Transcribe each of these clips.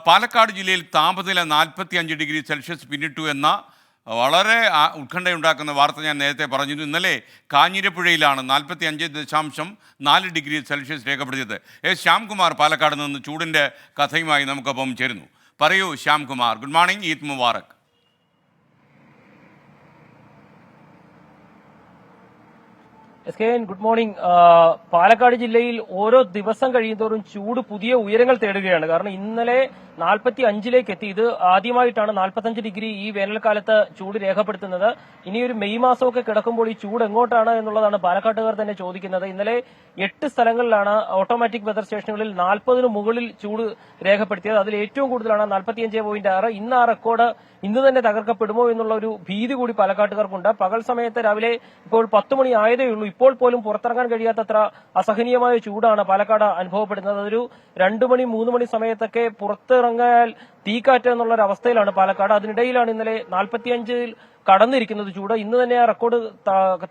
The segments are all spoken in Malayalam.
പാലക്കാട് ജില്ലയിൽ താപനില 45 ഡിഗ്രി സെൽഷ്യസ് പിന്നിട്ടു എന്ന വളരെ ഉത്കണ്ഠയുണ്ടാക്കുന്ന വാർത്ത ഞാൻ നേരത്തെ പറഞ്ഞിരുന്നു. ഇന്നലെ കാഞ്ഞിരപ്പുഴയിലാണ് 45.4 ഡിഗ്രി സെൽഷ്യസ് രേഖപ്പെടുത്തിയത്. ശ്യാംകുമാർ പാലക്കാട് നിന്ന് ചൂടിൻ്റെ കഥയുമായി നമുക്കൊപ്പം ചേരുന്നു. പറയൂ Shyamkumar. Good morning, Eid Mubarak. Good morning. Palakkad ജില്ലയിൽ ഓരോ ദിവസം കഴിയുന്തോറും ചൂട് പുതിയ ഉയരങ്ങൾ തേടുകയാണ്. കാരണം ഇന്നലെ 45ലേക്ക് എത്തി. ഇത് ആദ്യമായിട്ടാണ് 45 ഡിഗ്രി ഈ വേനൽക്കാലത്ത് ചൂട് രേഖപ്പെടുത്തുന്നത്. ഇനിയൊരു മെയ് മാസമൊക്കെ കിടക്കുമ്പോൾ ഈ ചൂട് എങ്ങോട്ടാണ് എന്നുള്ളതാണ് പാലക്കാട്ടുകാർ തന്നെ ചോദിക്കുന്നത്. ഇന്നലെ 8 സ്ഥലങ്ങളിലാണ് ഓട്ടോമാറ്റിക് വെതർ സ്റ്റേഷനുകളിൽ 40ന് മുകളിൽ ചൂട് രേഖപ്പെടുത്തിയത്. അതിൽ ഏറ്റവും കൂടുതലാണ് 45.6. ഇന്ന് ആ റെക്കോർഡ് ഇന്ന് തന്നെ തകർക്കപ്പെടുമോ എന്നുള്ള ഒരു ഭീതി കൂടി പാലക്കാട്ടുകാർക്കുണ്ട്. പകൽ സമയത്ത് രാവിലെ ഇപ്പോൾ 10 മണി ആയതേ ഉള്ളൂ. ഇപ്പോൾ പോലും പുറത്തിറങ്ങാൻ കഴിയാത്തത്ര അസഹനീയമായ ചൂടാണ് പാലക്കാട് അനുഭവപ്പെടുന്നത്. അതൊരു 2 മണി 3 മണി സമയത്തൊക്കെ പുറത്തിറങ്ങാൻ തീക്കാറ്റ് എന്നുള്ള ഒരു അവസ്ഥയിലാണ് പാലക്കാട്. അതിനിടയിലാണ് ഇന്നലെ 45ൽ കടന്നിരിക്കുന്നത് ചൂട്. ഇന്ന് തന്നെ ആ റെക്കോർഡ്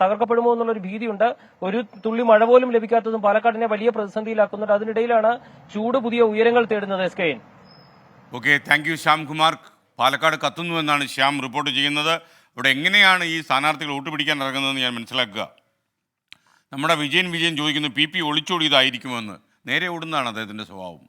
തകർക്കപ്പെടുമോ എന്നുള്ളൊരു ഭീതിയുണ്ട്. ഒരു തുള്ളി മഴ പോലും ലഭിക്കാത്തതും പാലക്കാടിനെ വലിയ പ്രതിസന്ധിയിലാക്കുന്നുണ്ട്. അതിനിടയിലാണ് ചൂട് പുതിയ ഉയരങ്ങൾ തേടുന്നത്. SKN. Okay, thank you Shyamkumar. Palakkad കത്തുന്നു എന്നാണ് ശ്യാം റിപ്പോർട്ട് ചെയ്യുന്നത്. ഇവിടെ എങ്ങനെയാണ് ഈ സ്ഥാനാർത്ഥികൾ വോട്ട് പിടിക്കാൻ ഇറങ്ങുന്നതെന്ന് ഞാൻ മനസ്സിലാക്കുക. നമ്മുടെ വിജയൻ ചോദിക്കുന്നു, PP ഒളിച്ചോടിയതായിരിക്കുമെന്ന്. നേരെ ഓടുന്നതാണ് അദ്ദേഹത്തിൻ്റെ സ്വഭാവം.